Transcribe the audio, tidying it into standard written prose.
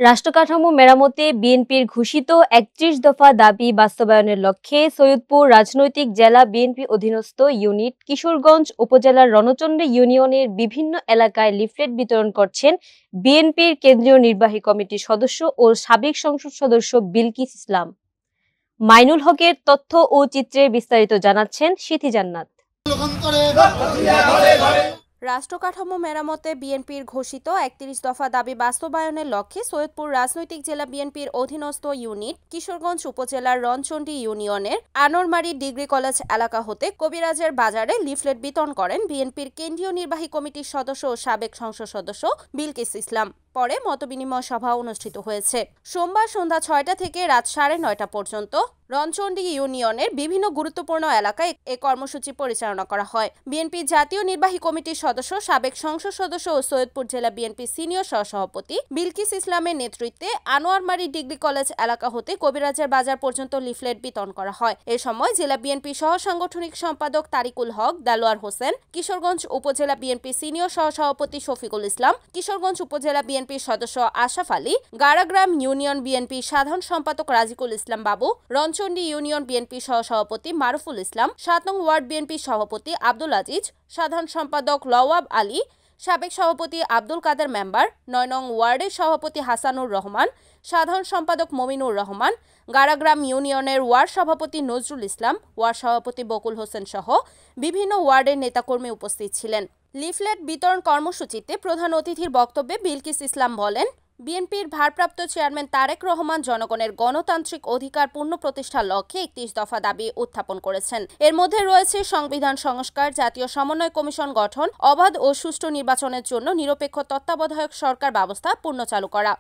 রাষ্ট্রকাঠামো মেরামতে বিএনপির ঘোষিত ৩১ দফা দাবি বাস্তবায়নের লক্ষ্যে সৈয়দপুর রাজনৈতিক জেলা বিএনপি অধীনস্থ ইউনিট কিশোরগঞ্জ উপজেলার রণচন্ডী ইউনিয়নের বিভিন্ন এলাকায় লিফলেট বিতরণ করছেন বিএনপির কেন্দ্রীয় নির্বাহী কমিটির সদস্য ও সাবেক সংসদ সদস্য বিলকিস ইসলাম। মাইনুল হকের তথ্য ও চিত্রে বিস্তারিত জানাচ্ছেন সিথি জান্নাত। রাষ্ট্রকাঠামো মেরামতে বিএনপির ঘোষিত ৩১ দফা দাবি বাস্তবায়নের লক্ষ্যে সৈয়দপুর রাজনৈতিক জেলা বিএনপির অধীনস্থ ইউনিট কিশোরগঞ্জ উপজেলার রণচন্ডী ইউনিয়নের আনোয়ারমারী ডিগ্রি কলেজ এলাকা হতে কবিরাজের বাজারে লিফলেট বিতরণ করেন বিএনপির কেন্দ্রীয় নির্বাহী কমিটির সদস্য ও সাবেক সংসদ সদস্য বিলকিস ইসলাম। পরে মতবিনিময় সভা অনুষ্ঠিত হয়েছে। সোমবার সন্ধ্যা ৬টা থেকে রাত ৯:৩০ পর্যন্ত রণচন্ডী ইউনিয়নের বিভিন্ন গুরুত্বপূর্ণ এলাকায় এ কর্মসূচি পরিচালনা করা হয়। বিএনপি জাতীয় নির্বাহী কমিটির সদস্য সাবেক সংসদ সদস্য ও সৈয়দপুর জেলা বিএনপি সিনিয়র সহসভাপতি বিলকিস ইসলামের নেতৃত্বে আনোয়ারমারী ডিগ্রি কলেজ এলাকা হতে কবিরাজের বাজার পর্যন্ত লিফলেট বিতরণ করা হয়। এ সময় জেলা বিএনপি সহ সাংগঠনিক সম্পাদক তারিকুল হক, দেলোয়ার হোসেন, কিশোরগঞ্জ উপজেলা বিএনপি সিনিয়র সহসভাপতি শফিকুল ইসলাম, কিশোরগঞ্জ উপজেলা বিএনপির সদস্য আশরাফ আলী, গাড়াগ্রাম ইউনিয়ন বিএনপি সাধারণ সম্পাদক রাজিকুল ইসলাম বাবু, রণচন্ডী ইউনিয়ন বিএনপি সহসভাপতি মারুফুল ইসলাম, ৭ নং ওয়ার্ড বিএনপি সভাপতি আব্দুল আজিজ, সাধারণ সম্পাদক লওয়াব আলী, সাবেক সভাপতি আব্দুল কাদের মেম্বার, ৯ নং ওয়ার্ডের সভাপতি হাসানুর রহমান, সাধারণ সম্পাদক মমিনুর রহমান, গাড়াগ্রাম ইউনিয়নের ওয়ার্ড সভাপতি নজরুল ইসলাম, ওয়ার্ড সভাপতি বকুল হোসেন সহ বিভিন্ন ওয়ার্ডের নেতাকর্মী উপস্থিত ছিলেন। লিফলেট বিতরণ কর্মসূচিতে প্রধান অতিথির বক্তব্যে বিলকিস ইসলাম বলেন, বিএনপির ভারপ্রাপ্ত চেয়ারম্যান তারেক রহমান জনগণের গণতান্ত্রিক অধিকার পূর্ণ প্রতিষ্ঠার লক্ষ্যে ৩১ দফা দাবি উত্থাপন করেছেন। এর মধ্যে রয়েছে সংবিধান সংস্কার, জাতীয় সমন্বয় কমিশন গঠন, অবাধ ও সুষ্ঠু নির্বাচনের জন্য নিরপেক্ষ তত্ত্বাবধায়ক সরকার ব্যবস্থা পূর্ণ চালু করা,